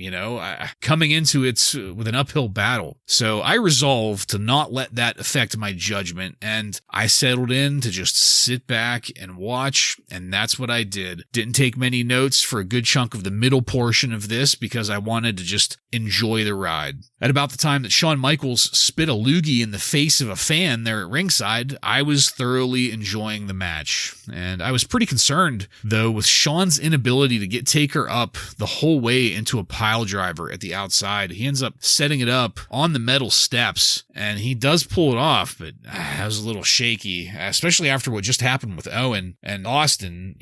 coming into it with an uphill battle. So I resolved to not let that affect my judgment, and I settled in to just sit back and watch, and that's what I did. Didn't take many notes for a good chunk of the middle portion of this because I wanted to just enjoy the ride. At about the time that Shawn Michaels spit a loogie in the face of a fan there at ringside, I was thoroughly enjoying the match. And I was pretty concerned, though, with Shawn's inability to get Taker up the whole way into a pile driver at the outside. He ends up setting it up on the metal steps, and he does pull it off, but that was a little shaky, especially after what just happened with Owen and Austin.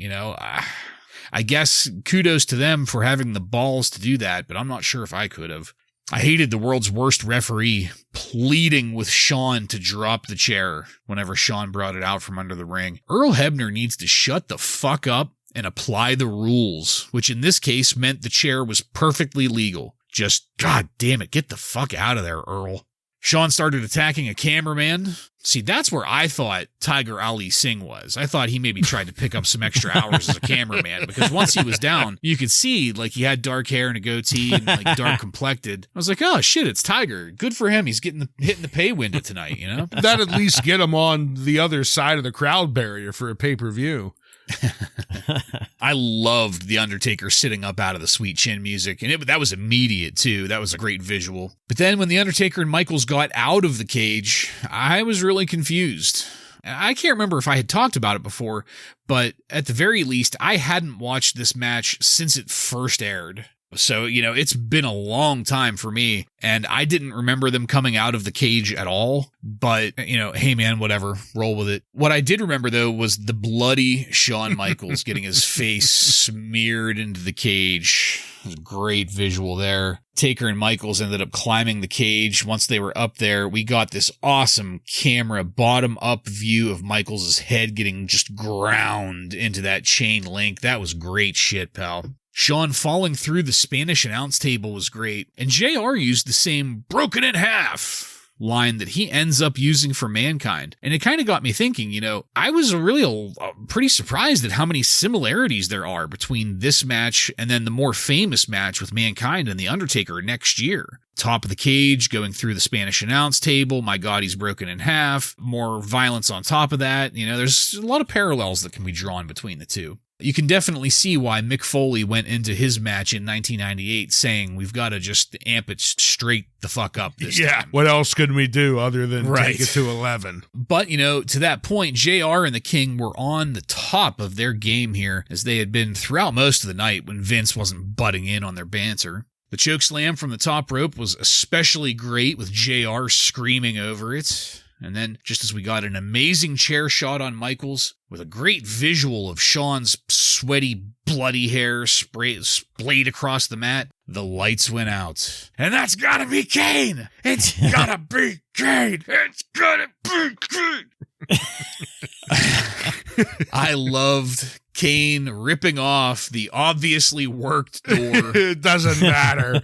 I guess kudos to them for having the balls to do that, but I'm not sure if I could have. I hated the world's worst referee pleading with Shawn to drop the chair whenever Shawn brought it out from under the ring. Earl Hebner needs to shut the fuck up and apply the rules, which in this case meant the chair was perfectly legal. Just, god damn it, get the fuck out of there, Earl. Shawn started attacking a cameraman. See, that's where I thought Tiger Ali Singh was. I thought he maybe tried to pick up some extra hours as a cameraman, because once he was down, you could see he had dark hair and a goatee and dark complected. I was like, oh shit, it's Tiger. Good for him. He's hitting the pay window tonight, That at least get him on the other side of the crowd barrier for a pay-per-view. I loved The Undertaker sitting up out of the Sweet Chin music, and that was immediate too. That was a great visual. But then when The Undertaker and Michaels got out of the cage, I was really confused. I can't remember if I had talked about it before, but at the very least, I hadn't watched this match since it first aired. So, it's been a long time for me, and I didn't remember them coming out of the cage at all. But, hey, man, whatever. Roll with it. What I did remember, though, was the bloody Shawn Michaels getting his face smeared into the cage. Great visual there. Taker and Michaels ended up climbing the cage. Once they were up there, we got this awesome camera bottom-up view of Michaels' head getting just ground into that chain link. That was great shit, pal. Shawn falling through the Spanish announce table was great, and JR used the same broken in half line that he ends up using for Mankind. And it kind of got me thinking, I was really pretty surprised at how many similarities there are between this match and then the more famous match with Mankind and The Undertaker next year. Top of the cage, going through the Spanish announce table, my God, he's broken in half, more violence on top of that. There's a lot of parallels that can be drawn between the two. You can definitely see why Mick Foley went into his match in 1998 saying, we've got to just amp it straight the fuck up this time. What else could we do other than take it to 11? But, to that point, JR and the King were on the top of their game here, as they had been throughout most of the night when Vince wasn't butting in on their banter. The chokeslam from the top rope was especially great, with JR screaming over it. And then, just as we got an amazing chair shot on Michaels, with a great visual of Shawn's sweaty, bloody hair splayed across the mat, the lights went out. And that's gotta be Kane! It's gotta be Kane! It's gotta be Kane! I loved Kane ripping off the obviously worked door. It doesn't matter.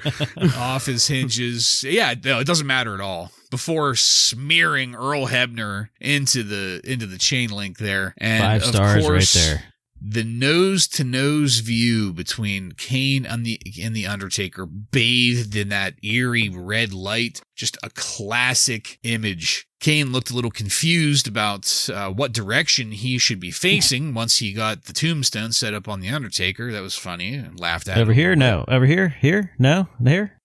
Off his hinges. Yeah, no, it doesn't matter at all. Before smearing Earl Hebner into the chain link there. And 5 stars, of course, right there. The nose-to-nose view between Kane and the Undertaker, bathed in that eerie red light. Just a classic image. Kane looked a little confused about what direction he should be facing once he got the tombstone set up on the Undertaker. That was funny, and laughed at Over him. here? No. Over here? Here? No? There?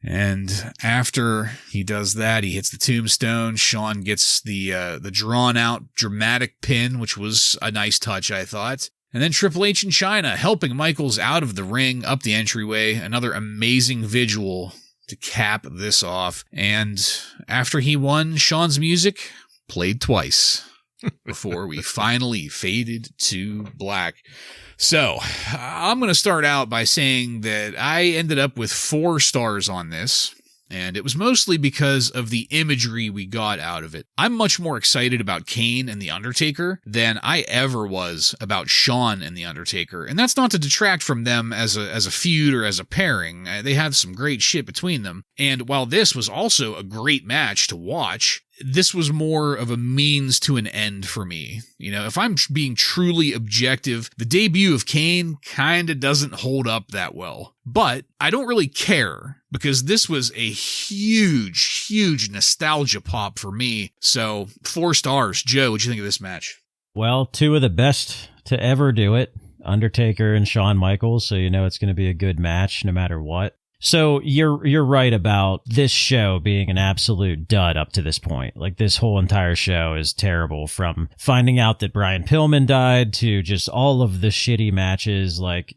And after he does that, he hits the tombstone. Shawn gets the drawn-out dramatic pin, which was a nice touch, I thought. And then Triple H and Chyna helping Michaels out of the ring, up the entryway. Another amazing visual to cap this off. And after he won, Shawn's music played twice before we finally faded to black. So, I'm going to start out by saying that I ended up with 4 stars on this, and it was mostly because of the imagery we got out of it. I'm much more excited about Kane and The Undertaker than I ever was about Shawn and The Undertaker, and that's not to detract from them as a feud or as a pairing. They have some great shit between them, and while this was also a great match to watch, this was more of a means to an end for me. If I'm being truly objective, the debut of Kane kinda doesn't hold up that well. But I don't really care, because this was a huge, huge nostalgia pop for me. So, 4 stars. Joe, what'd you think of this match? Well, 2 of the best to ever do it, Undertaker and Shawn Michaels, so it's going to be a good match no matter what. So you're right about this show being an absolute dud up to this point. Like, this whole entire show is terrible, from finding out that Brian Pillman died to just all of the shitty matches. Like,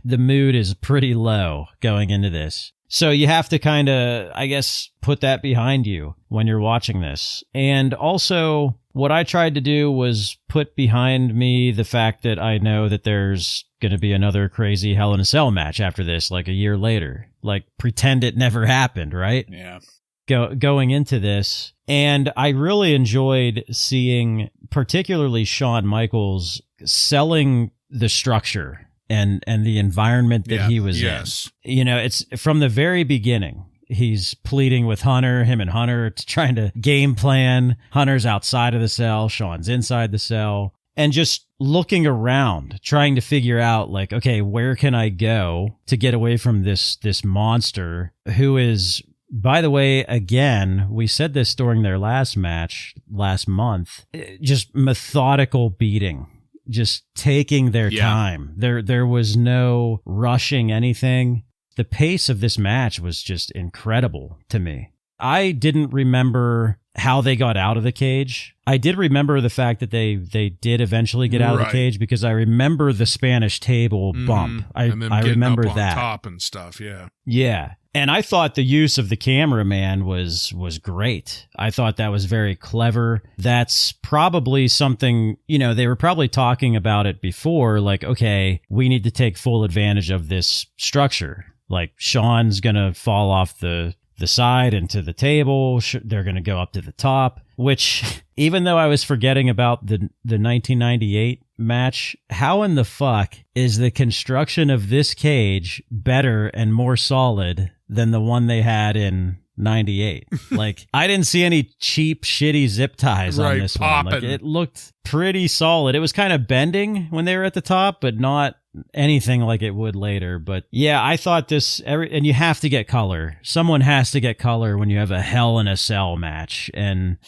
the mood is pretty low going into this. So you have to kind of, I guess, put that behind you when you're watching this. And also, what I tried to do was put behind me the fact that I know that there's going to be another crazy Hell in a Cell match after this, like a year later. Like, pretend it never happened, right? Yeah. Going into this. And I really enjoyed seeing, particularly Shawn Michaels, selling the structure and the environment that he was in. It's from the very beginning. He's pleading with Hunter, him and Hunter, trying to game plan. Hunter's outside of the cell, Shawn's inside the cell, and just looking around, trying to figure out, like, okay, where can I go to get away from this monster who is, by the way, again, we said this during their last match last month, just methodical beating. Just taking their time. There was no rushing anything. The pace of this match was just incredible to me. I didn't remember how they got out of the cage. I did remember the fact that they did eventually get out of the cage, because I remember the Spanish table bump. I remember up that on top and stuff. Yeah. And I thought the use of the cameraman was great. I thought that was very clever. That's probably something, they were probably talking about it before, like, okay, we need to take full advantage of this structure. Like, Sean's going to fall off the side into the table. They're going to go up to the top, which, even though I was forgetting about the 1998 match, how in the fuck is the construction of this cage better and more solid than the one they had in 98? Like, I didn't see any cheap, shitty zip ties on this one. Like, it looked pretty solid. It was kind of bending when they were at the top, but not anything like it would later. But yeah, I thought this, and you have to get color. Someone has to get color when you have a Hell in a Cell match. And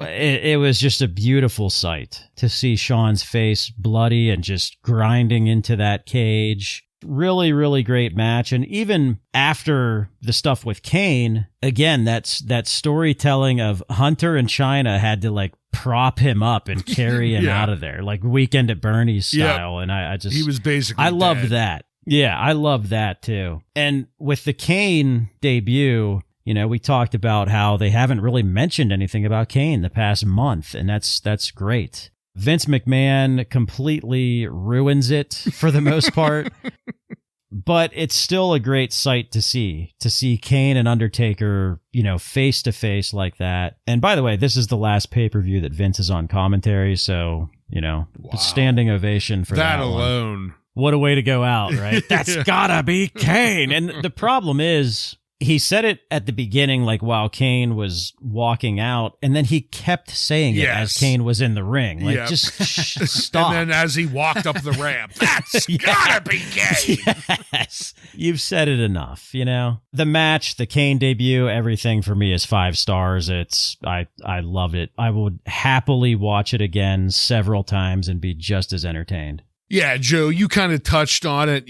it was just a beautiful sight to see Sean's face bloody and just grinding into that cage. Really, really great match. And even after the stuff with Kane, again, that storytelling of Hunter and China had to like prop him up and carry him out of there, like Weekend at Bernie's style. Yep. And he was basically I loved that. Yeah, I loved that too. And with the Kane debut, we talked about how they haven't really mentioned anything about Kane the past month, and that's great. Vince McMahon completely ruins it for the most part, but it's still a great sight to see Kane and Undertaker, face to face like that. And by the way, this is the last pay-per-view that Vince is on commentary. So, standing ovation for that alone. One. What a way to go out, right? That's gotta be Kane. And the problem is, he said it at the beginning, like while Kane was walking out, and then he kept saying it as Kane was in the ring. Like, just stop. And then as he walked up the ramp, that's gotta be Kane. Yes. You've said it enough, The match, the Kane debut, everything for me is 5 stars. I loved it. I would happily watch it again several times and be just as entertained. Yeah, Joe, you kind of touched on it.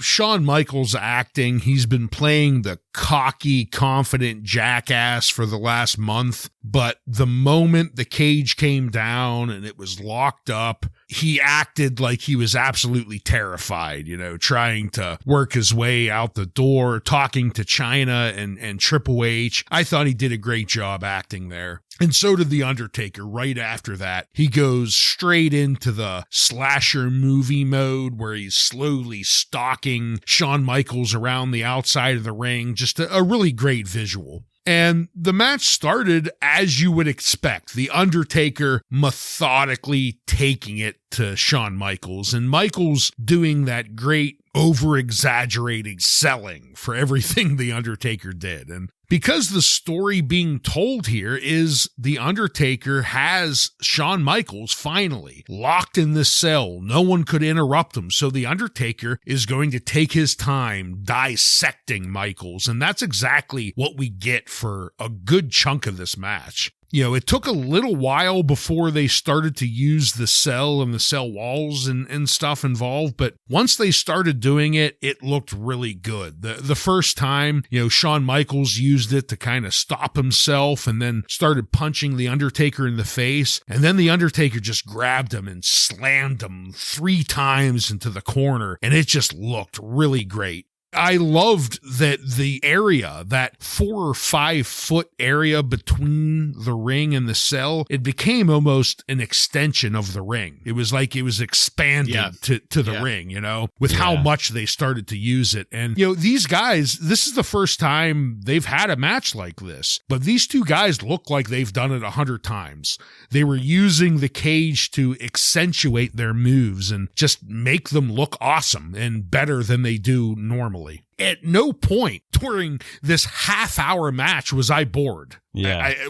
Shawn Michaels acting, he's been playing the cocky, confident jackass for the last month. But the moment the cage came down and it was locked up, he acted like he was absolutely terrified, trying to work his way out the door, talking to China and Triple H. I thought he did a great job acting there. And so did The Undertaker right after that. He goes straight into the slasher movie mode where he's slowly stalking Shawn Michaels around the outside of the ring. Just a really great visual. And the match started as you would expect. The Undertaker methodically taking it to Shawn Michaels, and Michaels doing that great over-exaggerating selling for everything The Undertaker did. And because the story being told here is The Undertaker has Shawn Michaels finally locked in this cell. No one could interrupt him. So The Undertaker is going to take his time dissecting Michaels. And that's exactly what we get for a good chunk of this match. It took a little while before they started to use the cell and the cell walls and stuff involved, but once they started doing it, it looked really good. The first time, Shawn Michaels used it to kind of stop himself and then started punching The Undertaker in the face, and then The Undertaker just grabbed him and slammed him 3 times into the corner, and it just looked really great. I loved that the area, that 4 or 5 foot area between the ring and the cell, it became almost an extension of the ring. It was like it was expanded to the ring, with how much they started to use it. And, these guys, this is the first time they've had a match like this, but these 2 guys look like they've done it 100 times. They were using the cage to accentuate their moves and just make them look awesome and better than they do normally. At no point during this half-hour match was I bored.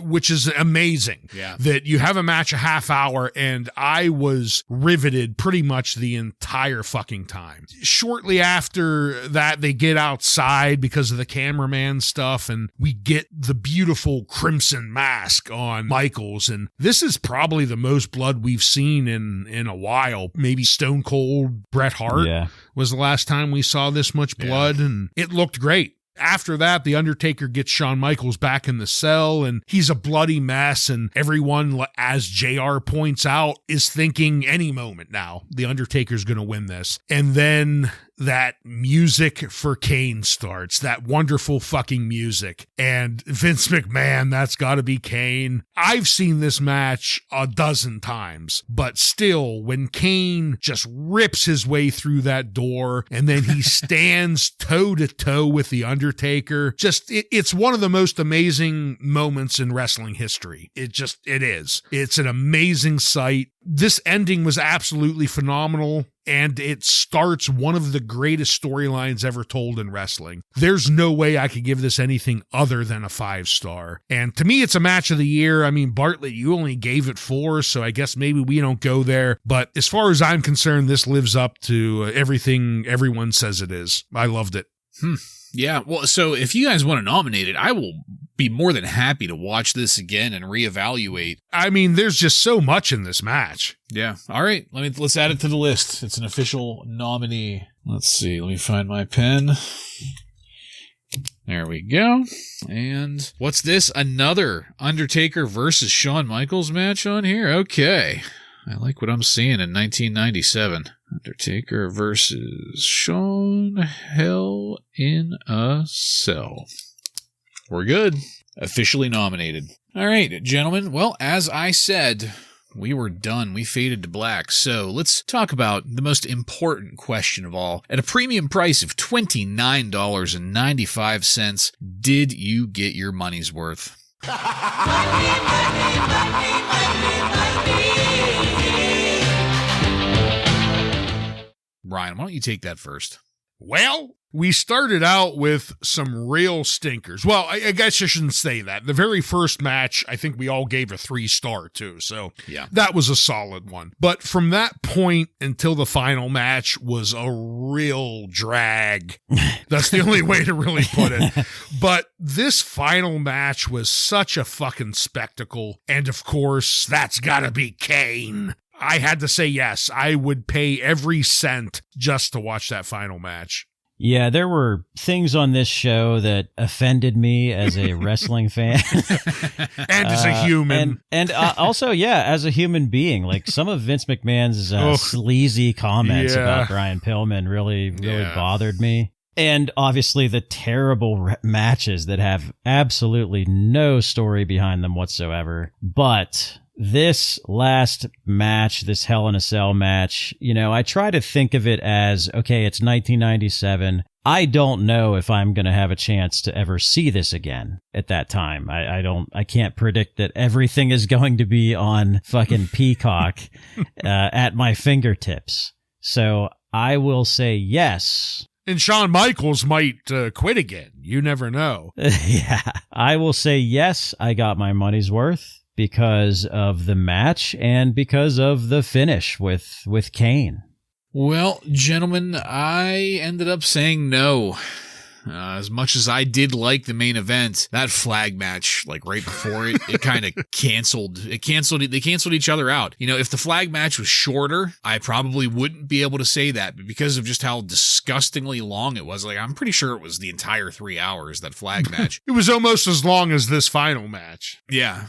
Which is amazing. That you have a match a half hour, and I was riveted pretty much the entire fucking time. Shortly after that, they get outside because of the cameraman stuff, and we get the beautiful crimson mask on Michaels, and this is probably the most blood we've seen in a while. Maybe Stone Cold Bret Hart was the last time we saw this much blood, and it looked great. After that, The Undertaker gets Shawn Michaels back in the cell, and he's a bloody mess, and everyone, as JR points out, is thinking any moment now, The Undertaker's going to win this. And then that music for Kane starts, that wonderful fucking music. And Vince McMahon, that's got to be Kane. I've seen this match a dozen times, but still, when Kane just rips his way through that door and then he stands toe to toe with The Undertaker, it's one of the most amazing moments in wrestling history. It is. It's an amazing sight. This ending was absolutely phenomenal, and it starts one of the greatest storylines ever told in wrestling. There's no way I could give this anything other than a 5-star. And to me, it's a match of the year. I mean, Bartlett, you only gave it 4, so I guess maybe we don't go there. But as far as I'm concerned, this lives up to everything everyone says it is. I loved it. Yeah, well, so if you guys want to nominate it, I will be more than happy to watch this again and reevaluate. I mean, there's just so much in this match. Yeah. All right, let's add it to the list. It's an official nominee. Let's see. Let me find my pen. There we go. And what's this? Another Undertaker versus Shawn Michaels match on here? Okay. I like what I'm seeing in 1997. Undertaker versus Shawn, Hell in a Cell. We're good. Officially nominated. All right, gentlemen. Well, as I said, we were done. We faded to black. So let's talk about the most important question of all. At a premium price of $29.95, did you get your money's worth? Brian, why don't you take that first? Well, we started out with some real stinkers. Well, I guess I shouldn't say that. The very first match, I think we all gave a 3-star too. So yeah, that was a solid one. But from that point until the final match was a real drag. That's the only way to really put it. But this final match was such a fucking spectacle. And of course, that's gotta be Kane. I had to say yes. I would pay every cent just to watch that final match. Yeah, there were things on this show that offended me as a wrestling fan. And as a human. And also, yeah, as a human being. Like some of Vince McMahon's sleazy comments about Brian Pillman really bothered me. And obviously the terrible matches that have absolutely no story behind them whatsoever. But this last match, this Hell in a Cell match, I try to think of it as, okay, it's 1997. I don't know if I'm going to have a chance to ever see this again at that time. I can't predict that everything is going to be on fucking Peacock at my fingertips. So I will say yes. And Shawn Michaels might quit again. You never know. Yeah. I will say yes, I got my money's worth. Because of the match and because of the finish with Kane. Well, gentlemen, I ended up saying no. As much as I did like the main event, that flag match, like right before it, it kind of canceled. They canceled each other out. If the flag match was shorter, I probably wouldn't be able to say that. But because of just how disgustingly long it was, like I'm pretty sure it was the entire 3 hours, that flag match. It was almost as long as this final match. Yeah.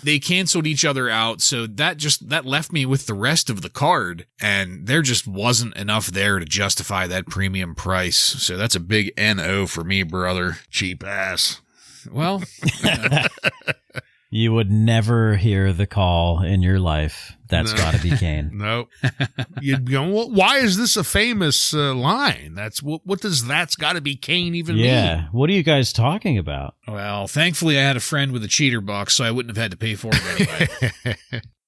They canceled each other out. So that left me with the rest of the card. And there just wasn't enough there to justify that premium price. So that's a big NO for me, brother. Cheap ass. Well, you would never hear the call in your life. That's got to be Kane. Nope. You'd go, well, why is this a famous line? That's what does that's got to be Kane even mean? Yeah. What are you guys talking about? Well, thankfully I had a friend with a cheater box, so I wouldn't have had to pay for it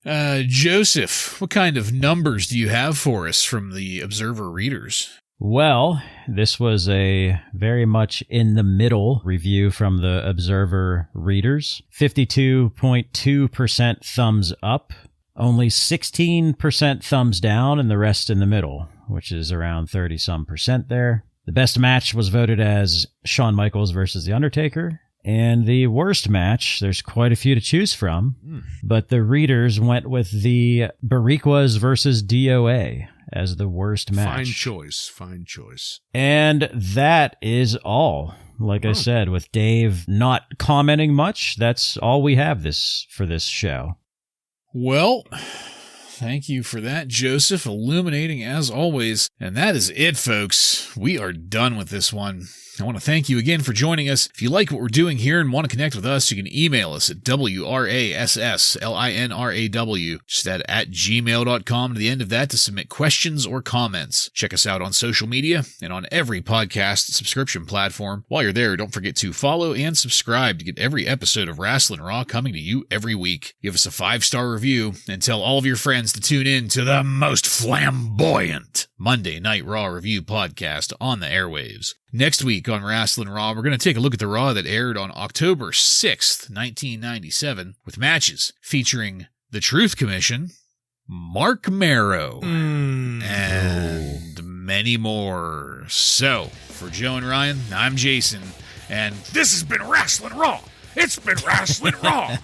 anyway. Joseph, what kind of numbers do you have for us from the Observer readers? Well, this was a very much in the middle review from the Observer readers. 52.2% thumbs up, only 16% thumbs down, and the rest in the middle, which is around 30-some% there. The best match was voted as Shawn Michaels versus The Undertaker. And the worst match, there's quite a few to choose from, but the readers went with the Bariquas versus DOA as the worst match. Fine choice. And that is all. Like I said, with Dave not commenting much, that's all we have for this show. Well, thank you for that, Joseph, illuminating as always. And that is it, folks. We are done with this one. I want to thank you again for joining us. If you like what we're doing here and want to connect with us, you can email us at WRASSLINRAW, just at gmail.com to the end of that to submit questions or comments. Check us out on social media and on every podcast subscription platform. While you're there, don't forget to follow and subscribe to get every episode of Wrasslin Raw coming to you every week. Give us a 5-star review and tell all of your friends to tune in to the most flamboyant Monday Night Raw review podcast on the airwaves. Next week on Wrasslin Raw, we're going to take a look at the Raw that aired on October 6th, 1997, with matches featuring the Truth Commission, Mark Marrow, and many more. So, for Joe and Ryan, I'm Jason, and this has been Wrasslin Raw. It's been Wrasslin Raw.